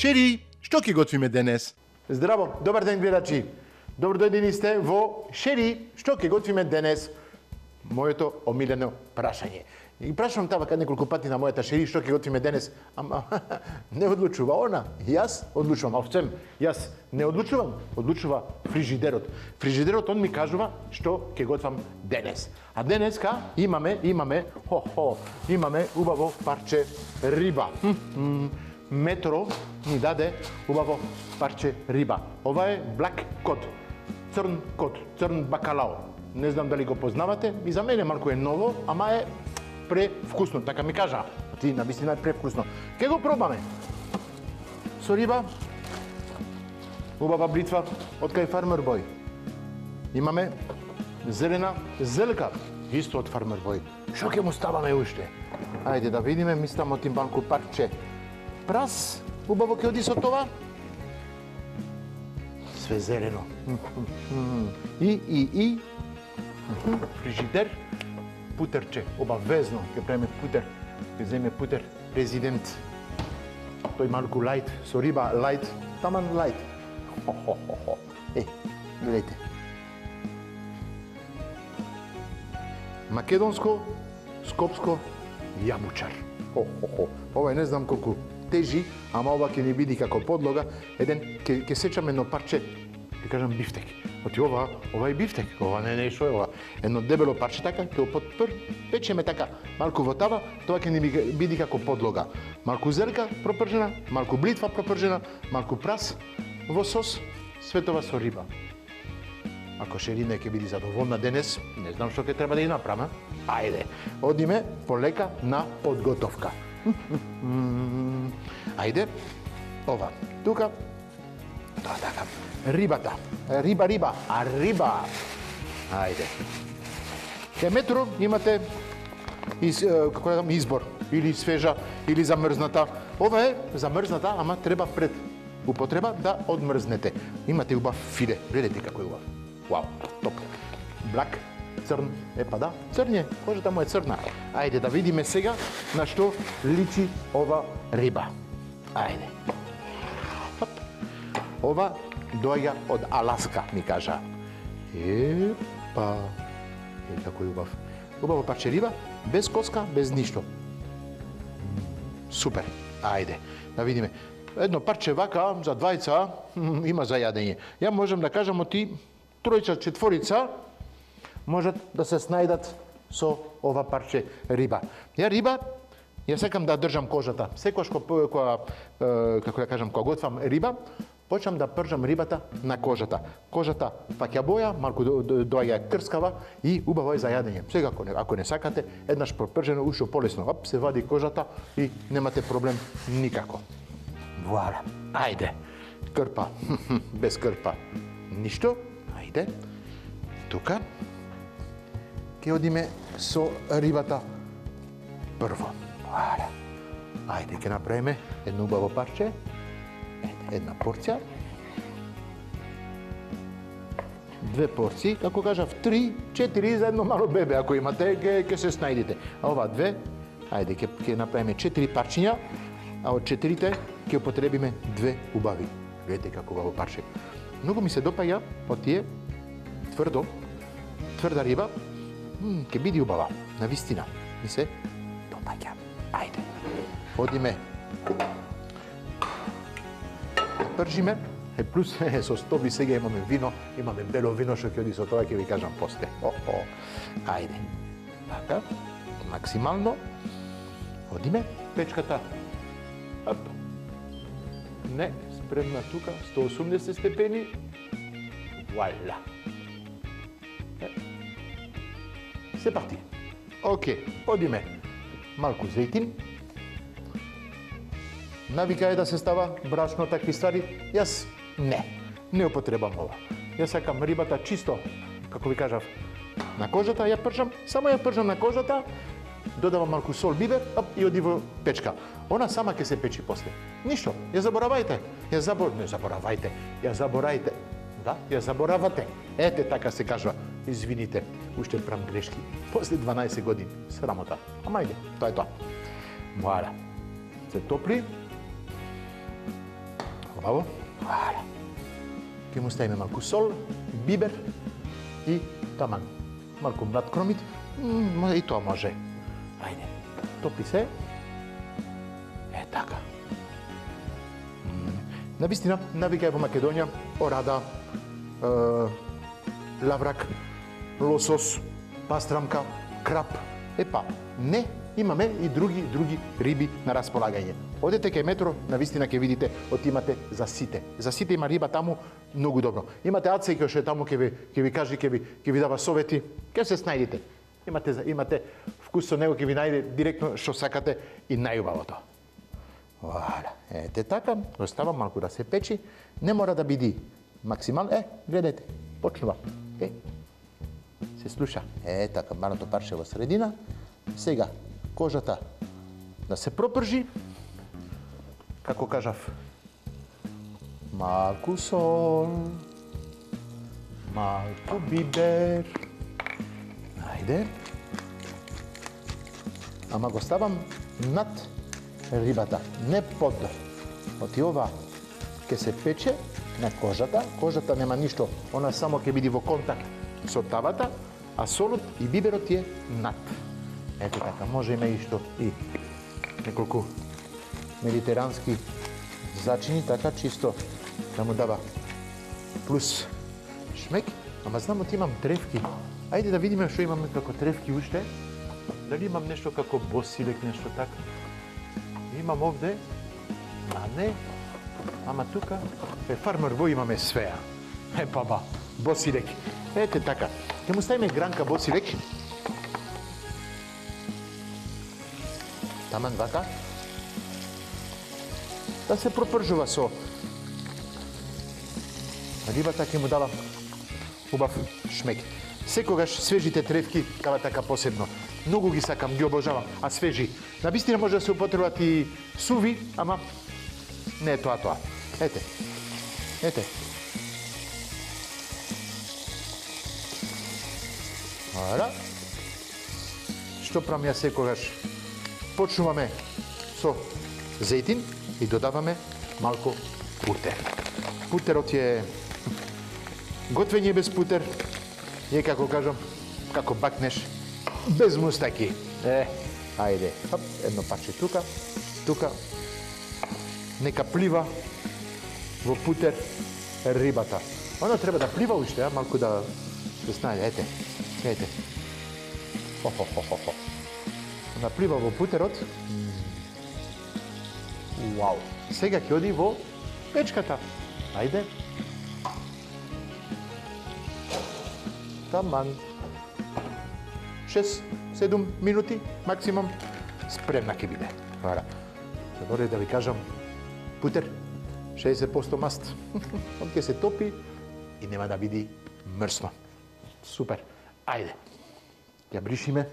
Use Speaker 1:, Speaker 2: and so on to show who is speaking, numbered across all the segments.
Speaker 1: Шери, што ќе готвиме денес? Здраво, добар ден гледачи. Добро дојдени сте во Шери, што ќе готвиме денес? Моето омилено прашање. И прашувам тава неколку пати на мојата Шери што ќе готвиме денес, ама не одлучува она. Јас одлучувам, а овцем, јас не одлучувам, одлучува фрижидерот. Фрижидерот он ми кажува што ќе готвам денес. А денеска имаме убаво парче риба. Метро ни даде убаво парче риба. Ова е black cod, црн код, црн бакалао. Не знам дали го познавате, и за мене малку е ново, ама е превкусно, така ми кажа. Ти навистина е превкусно. Ке го пробаме. Со риба, убава бритва од кај Farmer Boy. Имаме зелена зелка, исто од Farmer Boy. Шо ке му ставаме уште? Ајде да видиме, ми ставаме тим малку парче прас, убаво ке оди со това. Све зелено. И фрижидер, путерче, обавезно ќе правиме путер, ќе земе путер президент. Тој малку лајт, со риба лајт, таман лајт. Гледайте. Македонско, скопско јабучар. Ова не знам колку тежи, ама ова ќе ни биде како подлога. Еден, ќе сечам едно парче, ќе кажам бифтек. Оти ова е бифтек, ова не е шо е ова. Едно дебело парче така, ќе го печеме така, малку во тава, тоа ќе ни биде како подлога. Малку зерка пропржена, малку блитва пропржена, малку прас во сос, све тоа со риба. Ако Шерина ќе биде задоволна денес, не знам што ќе треба да ја направам. Ајде, одиме полека на подготовка. Ајде, ова, тука, тоа така, рибата, риба, ајде. Кај Метро имате избор, или свежа, или замрзната. Ова е замрзната, ама треба пред употреба да одмрзнете. Имате убав филе, гледайте како е убав. Вау, топ. Блак, црн, да, црн е, кожата му е црна. Ајде да видиме сега на што личи ова риба. Ајде. Ова доаѓа од Аласка, ми кажа. Епа. Како е убав. Убаво парче риба, без коска, без ништо. Супер. Ајде, да видиме. Едно парче вака, за двајца, има за јадење. Ја можам да кажам оти тројца, четворица, можат да се снајдат со ова парче риба. Ја сакам да држам кожата. Секогаш кога готвам риба, почнам да пржам рибата на кожата. Кожата фаќа боја, малку доаѓа крскава и убаво е за јадење. Сега ако не сакате, еднаш пропржено уште полесно, се вади кожата и немате проблем никако. Вуаля. Ајде. Крпа. Без крпа. Ништо. Ајде. Тука. Ке одиме со рибата прво. Вуаля. Ајде, ке направиме едно убаво парче. Една порција. 2 порции, како кажав, 3, 4 за едно мало бебе, ако имате, ке се снајдите. А ова 2, ајде, ке направиме 4 парчиња, а од 4-те ке употребиме 2 убави. Гледате како убаво парче. Многу ми се допаѓа од тие тврда риба, ке биде убава, навистина. Ми се допаѓа. Ајде. Одиме. Пржиме. Плюс со стоби сега имаме вино, имаме бело вино што ќе оди со тоа, ќе ви кажам после. Ајде. Така, максимално. Одиме. Печката. Не, спремна тука, 180 степени. Вуаля. Се парти. Океј, одиме. Малку зејтин. Навика е да се става брашно, такви ствари. Јас не употребам ова. Јас сакам рибата чисто, како ви кажав, на кожата, ја пржам, само ја пржам на кожата, додавам малку сол, бибер, и оди во печка. Она сама ќе се печи после. Ништо, ја заборавајте. Не заборавајте, ја заборајте. Да, ја заборавате. Ете, така се кажува. Извините, уште правам грешки. После 12 години. Срамота. Ама иде, тоа е тоа. Вуаля. Се топли. убаво. Валя. Ке му ставиме малку сол, бибер и таман. Малку млад кромит. И тоа може. Ајде. Топи се. Така. Навистина, навика во Македонија, орада, лаврак, лосос, пастрамка, крап. Епа, не, имаме и други риби на располагање. Одете кај метро, навистина ќе видите, имате за сите. За сите има риба таму многу добро. Имате Ацеј кој што е таму ќе ви кажи, ќе ви дава совети, ќе се снајдите. Имате вкус со него, ќе ви најде директно што сакате и најубавото. Валя, ете така, оставам малку да се печи, не мора да биде максимално. Гледайте, почнува. Се слуша. Така, малото парче во средина. Сега, кожата да се пропржи. Како кажав, малку сол, малку бибер. Ајде. Ама го ставам над рибата, не под. Оти ова ќе се пече на кожата. Кожата нема ништо, она само ќе биде во контакт со тавата, а солот и биберот е над. Ето така, може има и неколку медитерански зачини, така чисто да му дава плюс шмек. Ама знам оти имам тревки. Ајде да видиме што имаме како тревки уште. Дали имам нешто како босилек, нешто така? Имам овде, а не, ама тука, фармер во имаме свеа. Ба, босилек. Ете така, ќе му ставиме гранка босилек. Таман вака. Да се пропржува со рибата, ќе му дава убав шмек. Секогаш свежите тревки, кава така посебно. Многу ги сакам, ги обожавам, а свежи. Навистина може да се употребат и суви, ама не е тоа. Ете. Ара. Што правам ја секогаш? Почнуваме со зејтин и додаваме малку путер. Путерот е готвење без путер. Е, како кажам, како бакнеш, без мустаки. Ајде, едно парче тука. Нека плива во путер рибата. Она треба да плива уште, малку да се снајде. Ете. Она плива во путерот. Вау. Сега ќе оди во печката. Ајде. Таман. 6-7 минути максимум спремна ќе биде. Заборев да ви кажам, путер 60% маст. Он ќе се топи и нема да биде мрсно. Супер. Ајде. Ја бришиме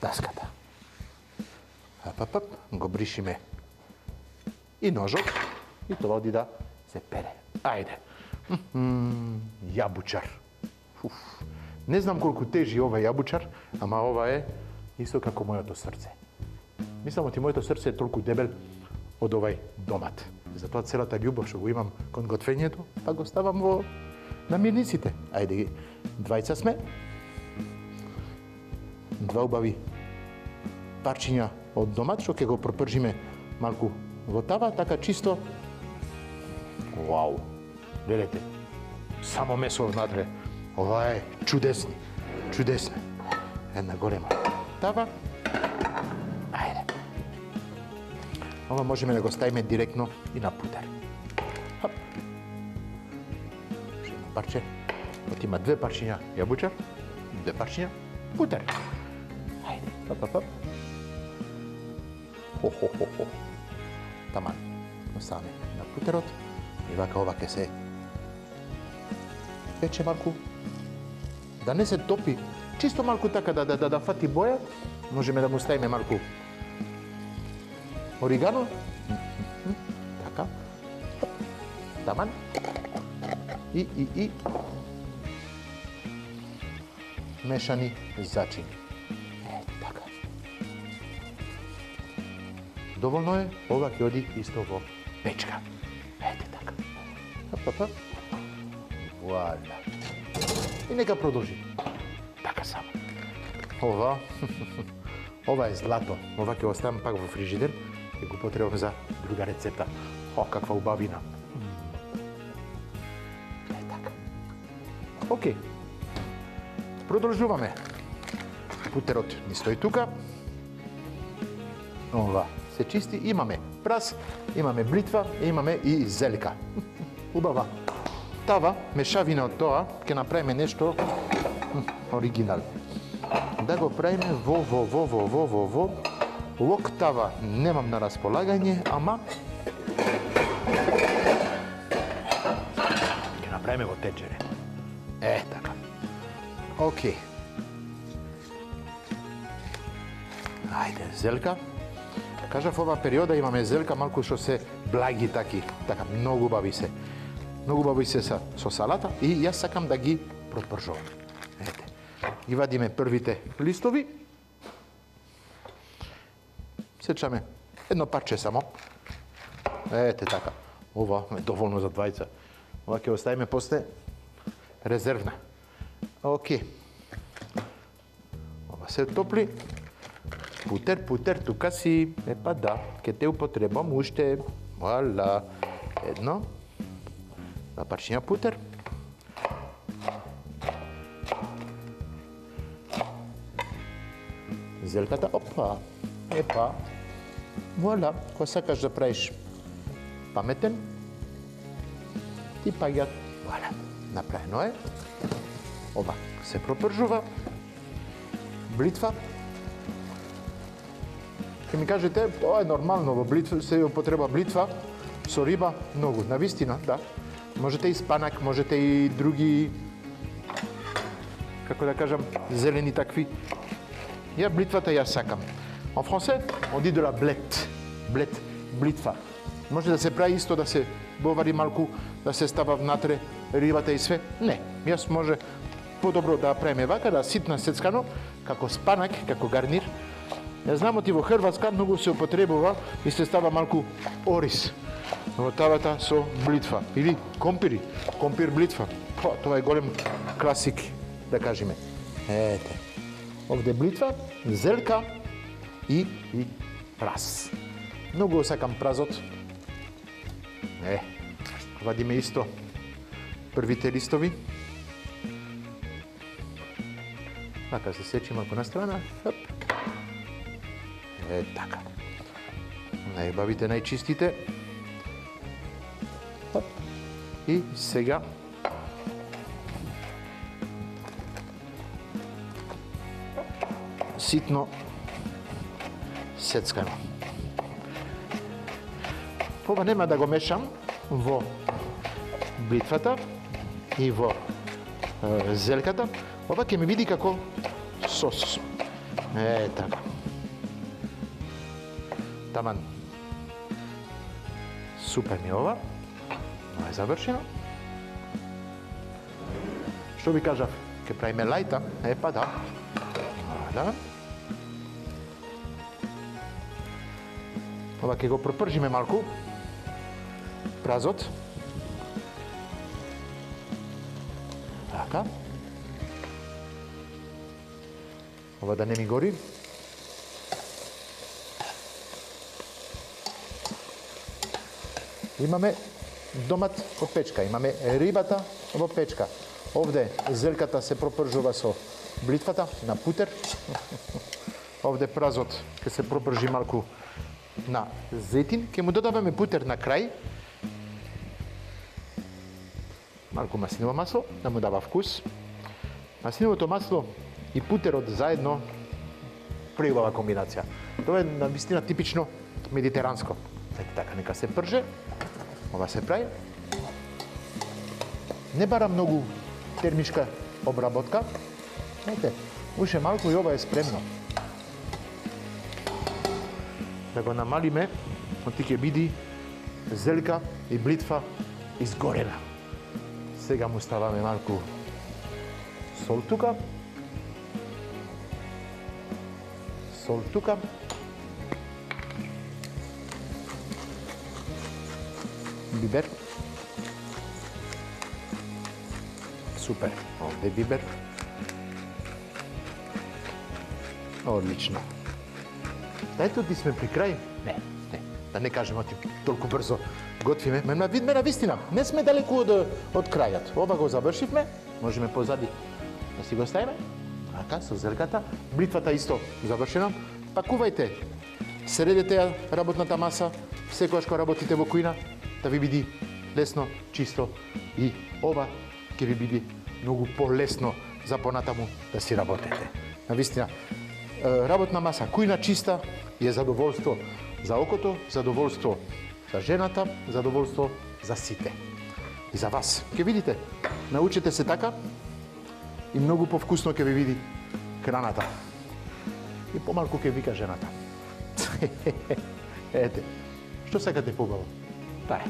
Speaker 1: даската. Го бришиме и ножот и тоа оди да се пере. Ајде. Јабучар. Не знам колку тежи ова јабучар, ама ова е исто како моето срце. Мислам оти моето срце е толку дебел од овај домат. Затоа целата љубов што го имам кон готвењето, па го ставам во намирниците. Ајде, двајца сме. Два убави парчиња од домат што ќе го пропржиме малку во тава, така чисто. Вау! Гледате, само месо внатре. Ова е чудесно. Една голема тава. Ајде. Ова можеме да го ставиме директно и на путер. Едно парче. Има 2 парчиња јабучар, 2 парчиња путер. Ајде. Таман. Оставаме на путерот. И вака ова ќе се пече малку. Да не се топи, чисто малку така да фати боја, можеме да му ставиме малку оригано. Така. Таман. И мешани зачини. Така. Доволно е, ова ќе оди исто во печка. Папа. Вуаля. И нека продолжи. Така само. Ова е злато. Ова ќе оставам пак во фрижидер и го потребам за друга рецепта. Каква убавина. Така. Океј. Продолжуваме. Путерот ни стои тука. Ова се чисти. Имаме прас, имаме бритва, имаме и зелка. Убава. Тава, мешавина од тоа, ќе направиме нешто оригинално. Да го правиме во лок тава немам на располагање, ама ќе направиме во тенџере. Така. Океј. Ајде, зелка. Кажав, ова периода имаме зелка малку што се благи таки. Така, многу убави се. Многу убави се со салата и јас сакам да ги пропржувам. Ете. Ги вадиме првите листови. Сечаме едно парче само. Ете така. Ова е доволно за двајца. Ова ќе оставиме после резервна. Океј. Ова се топли. Путер, тука си. Епа да, ќе те употребам уште. Вуаля. Едно. Два парчиња путер. Зелката, опа. Епа. Вуаля. Кога сакаш да правиш паметен, ти паѓат. Вуаля. Направено е. Ова се пропржува. Бритва. Ке ми кажете, тоа е нормално, во блитва се употреба бритва со риба, многу, навистина, да. Можете и спанак, можете и други, како да кажам, зелени такви. Ја бритвата ја сакам. En français, on dit de la blette. Blette, бритва. Може да се прави исто, да се бовари малку, да се става внатре рибата и све. Не, јас може подобро да правиме вака, да ситна сецкано, како спанак, како гарнир. Ја знам оти во Хрватска многу се употребува и се става малку ориз во тавата со блитва или компири, компир блитва. Тоа е голем класик, да кажеме. Ете. Овде блитва, зелка и прас. Многу сакам празот. Вадиме исто првите листови. Така се сечи малку на страна. Така. Најбавите, најчистите. И сега ситно сецкано. Ова нема да го мешам во бритвата и во зелката. Ова ќе ми види како сос. Така. Таман. Супер ми ова. Ова е завршено. Што ви кажав? Ке правиме лајта. Епа да. Да. Ова ке го пропржиме малку. Празот. Така. Ова да не ми гори. Имаме домат во печка, имаме рибата во печка. Овде зелката се пропржува со бритвата на путер. Овде празот ќе се пропржи малку на зетин. Ќе му додаваме путер на крај. Малку маслиново масло, да му дава вкус. Маслиновото масло и путерот заедно преубава комбинација. Тоа е навистина типично медитеранско. Ете така, нека се прже. Ова се прави. Не бара многу термичка обработка. Ете, уште малку и ова е спремно. Да го намалиме, оти ќе биде зелка и бритва изгорена. Сега му ставаме малку сол тука. Сол тука. Бибер. Супер. Овде бибер. Одлично. Ето ти сме при крај. Не. Да не кажем оти толку брзо готвиме. На вистина, не сме далеку од крајот. Ова го завршивме. Можеме позади да си го ставиме. Така, со зрката. Бритвата исто завршена. Пакувајте. Средете ја работната маса. Секогаш кога работите во кујна, да ви биде лесно, чисто и ова ќе ви биде многу полесно за понатаму да си работите. Навистина, работна маса кујна чиста е задоволство за окото, задоволство за жената, задоволство за сите. И за вас. Ќе видите, научете се така и многу повкусно ќе ви види храната. И помалку ќе вика жената. Ете, што сакате побаво? Таа е.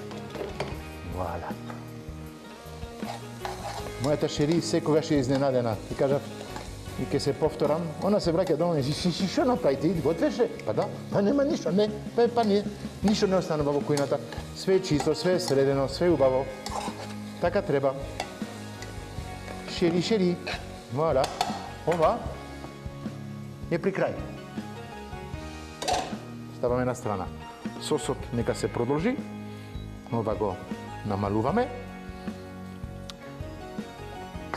Speaker 1: Вуаля. Мојата шери секогаш е изненадена. И кажав, и ке се повторам, она се враќа дома и што направи ти? Готвеше? Па да, па нема ништо, не, па не, ништо не останува во кујната. Све е чисто, све е средено, све е убаво. Така треба. Шери. Вуаля. Ова е при крај. Ставаме на страна. Сосот нека се продолжи. Ова го намалуваме.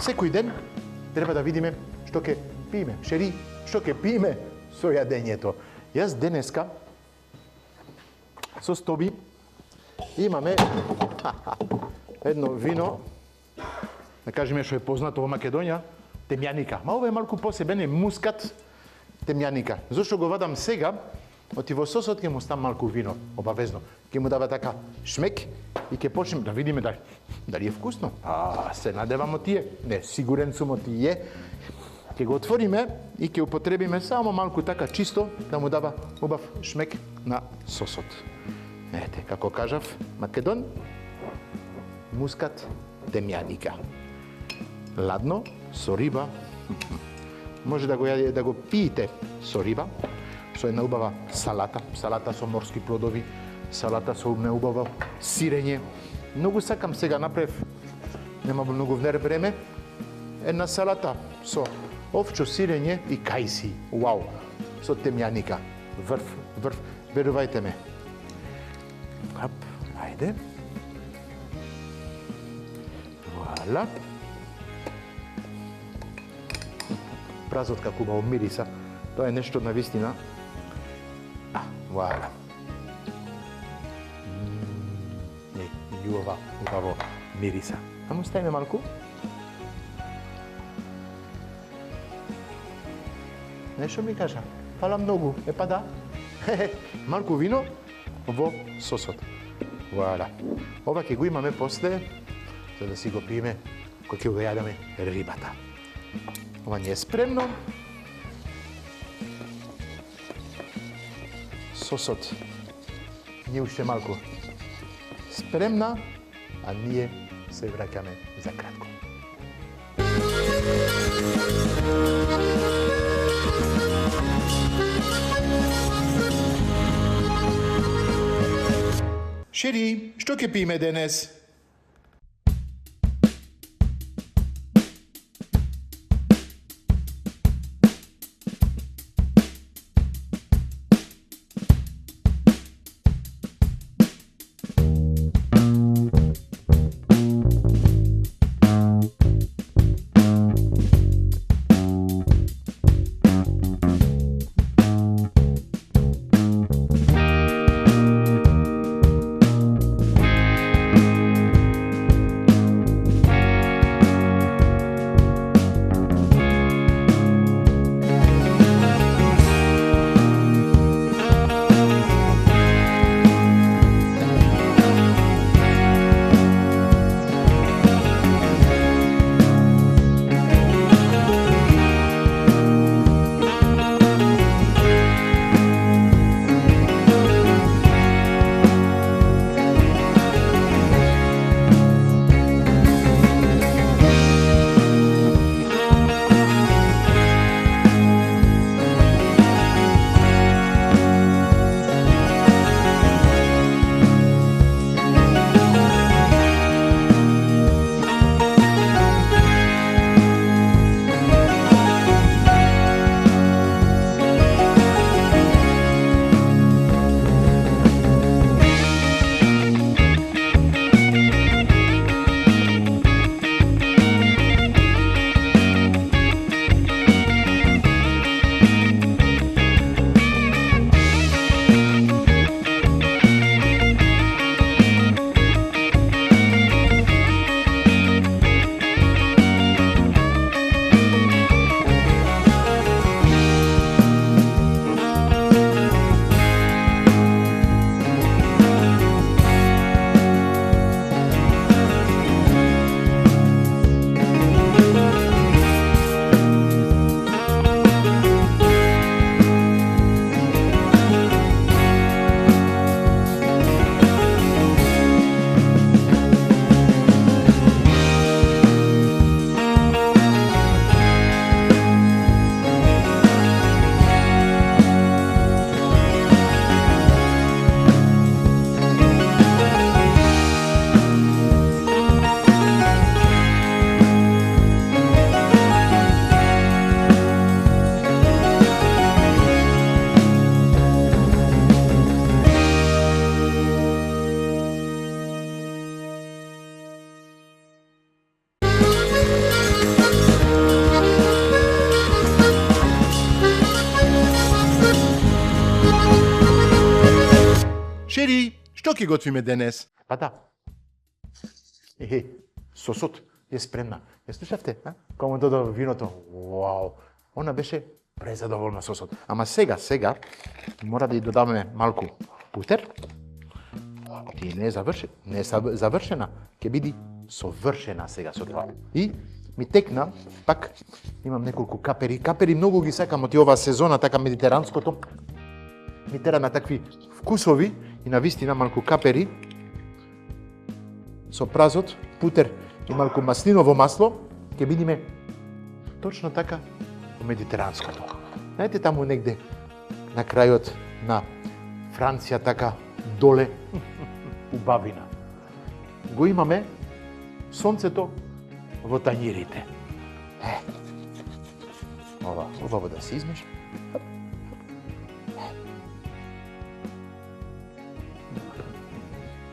Speaker 1: Секој ден треба да видиме што ќе пиеме. Шери, што ќе пиеме со јадењето. Јас денеска со Стоби имаме едно вино, да кажеме што е познато во Македонија, темјаника. Ма ова е малку посебен, е мускат темјаника. Зошто го вадам сега? Оти во сосот ќе му стам малку вино, обавезно. Ќе му дава така шмек и ќе почнем да видиме дали е вкусно. Се надевам од тие. Не, сигурен сум од тие. Ќе го отвориме и ќе употребиме само малку така чисто да му дава убав шмек на сосот. Ете, како кажав, Македон, мускат темјаника. Ладно, со риба. Може да го пиете со риба, со една убава салата со морски плодови, салата со убаво сирење. Многу сакам сега направив, нема многу време, една салата со овчо сирење и кајси. Вау! Со темјаника. Врв. Верувајте ме. Ап, ајде. Вуаля. Празот како убаво мириса. Тоа е нешто на вистина. Вуаля. Љубава, убаво мириса. Амо ставиме малку. Нешто ми кажа? Фала многу. Па да. Малку вино во сосот. Вуаля. Ова ќе го имаме после, за да си го пиеме кога ќе го јадеме рибата. Ова не е спремно. Сосот не уште малку спремна, а ние се враќаме за кратко. Шери, што ќе пиеме денес?
Speaker 2: Шери, што ќе готвиме денес?
Speaker 1: Па да. Сосот е спремна. Ја слушавте, а? Кога му додав виното. Вау. Она беше презадоволна сосот. Ама сега мора да ја додаваме малку путер. Ти не е завршена, ќе биде совршена сега со тоа. И ми текна, пак имам неколку капери. Капери многу ги сакам од оваа сезона, така медитеранското. Ми тера на такви вкусови и на вистина малку капери со празот, путер и малку маслиново масло, ќе бидиме точно така во медитеранското. Знаете, таму негде на крајот на Франција, така доле, убавина. Го имаме сонцето во тањирите. Ова, убаво да се измеш.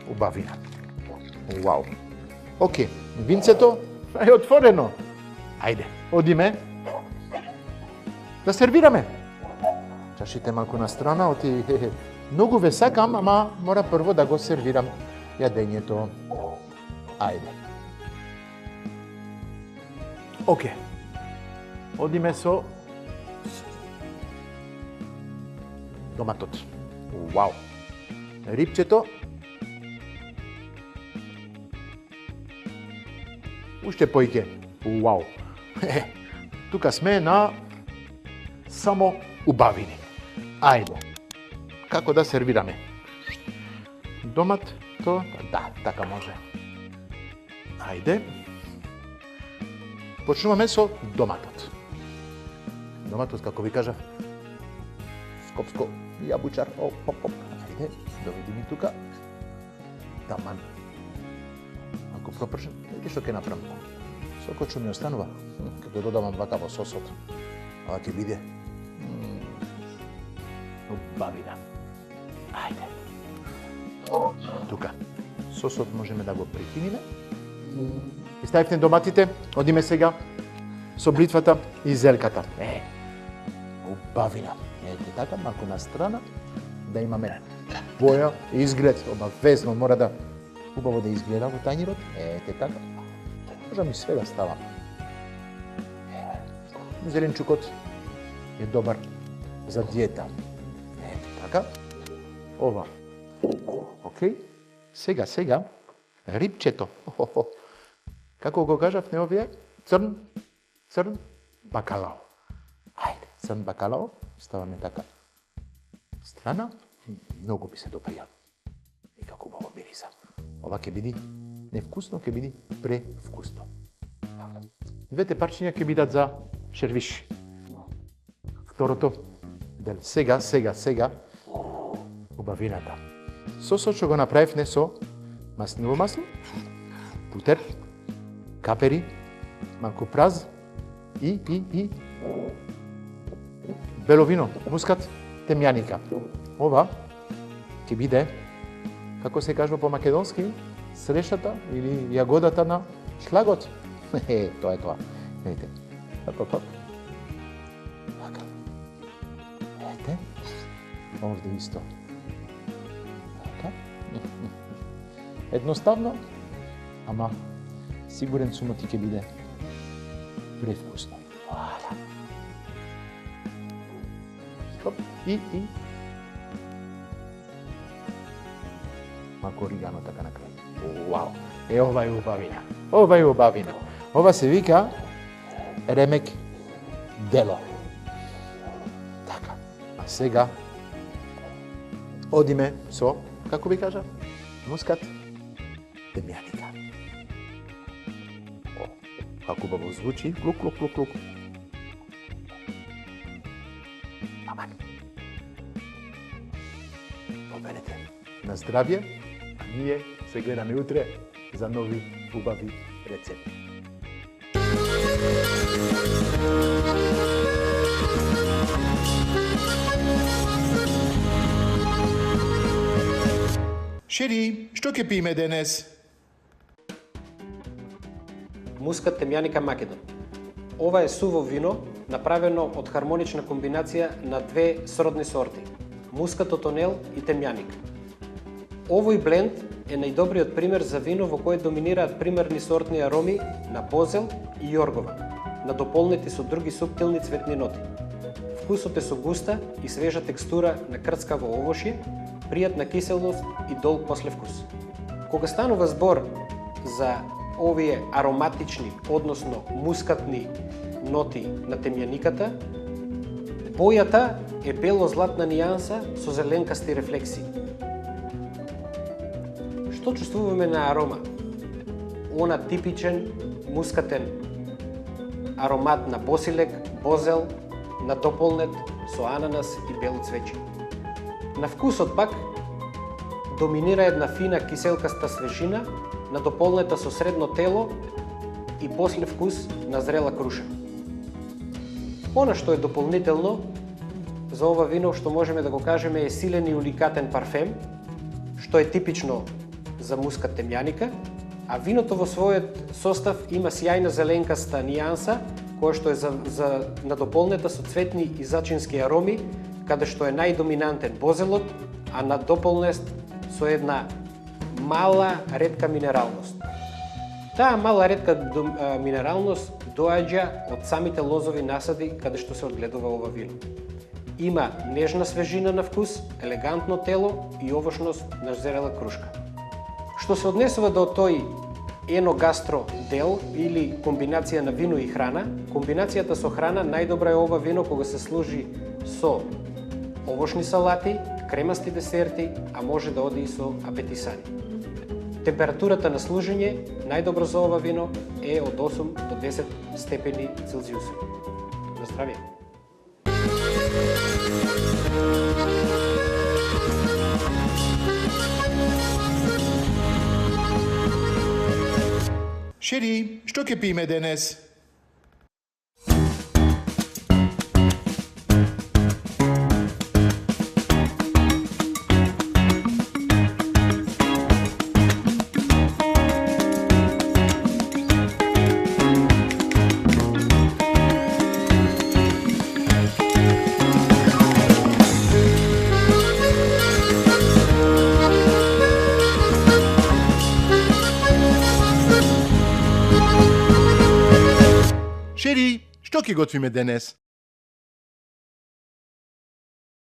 Speaker 1: Убавина. Вау. Океј, винцето е отворено. Ајде, одиме да сервираме. Чашите малку на страна, оти многу ве сакам, ама мора прво да го сервирам јадењето. Ајде. Океј. Одиме со доматот. Вау. Рипчето. Уште поиќе. Вау. Тука сме на само убавини. Ајде. Како да сервираме? Домат, то, да, така може. Ајде. Почнуваме со доматот. Доматот, како ви кажав, скопско јабучар. Оп. Ајде, да видиме тука. Таман. Ако пропршен, видите што ќе направам. Сокот што ми останува, како додавам вака во сосот. Ова ќе биде убавина. Ајде. Тука. Сосот можеме да го прикиниме. И ставивте доматите, одиме сега со бритвата и зелката. Убавина. Ете така, малку на страна, да имаме боја и изглед. Обавезно мора да убаво да изгледа во тањирот. Ете така. Можа ми све да ставам. Зеленчукот е добар за диета. Ете така. Ова. Океј. Сега, рипчето. Како го кажав, не овие? Црн бакалао. Ајде, црн бакалао. Ставаме така. Страна. Многу ми се допаѓа. И како убаво мириса. Ова ќе биде невкусно, ќе биде превкусно. Двете парчиња ќе бидат за шервиш. Второто дел. Сега. Убавината. Сосот што го направивме со маслиново масло, путер, капери, малку праз и беловино, мускат, темјаника. Ова ќе биде, како се кажува по македонски, срешата или јагодата на шлагот. Тоа е тоа. Видите. Оп. Така. Ете. Овде исто. Така. Едноставно, ама сигурен сум ти ќе биде превкусно. Вала. Хоп. И. Малку оригано така на крај. Вау. Ова е убавина. Ова се вика ремек дело. Така. А сега одиме со, како ви кажа, мускат, темјаника. Како убаво звучи. Клук. Аман. Победете. На здравје, а ние се гледаме утре за нови убави рецепти.
Speaker 2: Шери, што ќе пиеме денес?
Speaker 3: Мускат темјаника Македон. Ова е суво вино, направено од хармонична комбинација на две сродни сорти – мускат отонел и темјаник. Овој бленд е најдобриот пример за вино во кој доминираат примерни сортни ароми на бозел и јоргова, надополнети со други суптилни цветни ноти. Вкусот е со густа и свежа текстура на крцкаво овошје, пријатна киселност и долг послевкус. Кога станува збор за овие ароматични, односно мускатни ноти на темјаниката, бојата е бело-златна нијанса со зеленкасти рефлекси. Што чувствуваме на арома? Она типичен мускатен аромат на босилек, бозел, надополнет со ананас и бело цвеќе. На вкусот пак доминира една фина киселкаста свежина, надополнета со средно тело и после вкус на зрела круша. Она што е дополнително за ова вино, што можеме да го кажеме, е силен и уникатен парфем, што е типично за мускат темјаника, а виното во својот состав има сјајна зеленкаста нијанса, која што е за надополнета со цветни и зачински ароми, каде што е најдоминантен бозелот, а надополнет со една мала ретка минералност. Таа мала ретка минералност доаѓа од самите лозови насади каде што се одгледува ова вино. Има нежна свежина на вкус, елегантно тело и овошност на зрела крушка. Што се однесува до тој еногастро дел или комбинација на вино и храна, комбинацијата со храна најдобра е ова вино кога се служи со овошни салати, кремасти десерти, а може да оди и со апетисани. Температурата на служење најдобро за ова вино е од 8 до 10 степени Целзиусови. На здравје!
Speaker 2: Шери, што ќе пиеме денес? Шери, што ќе готвиме денес?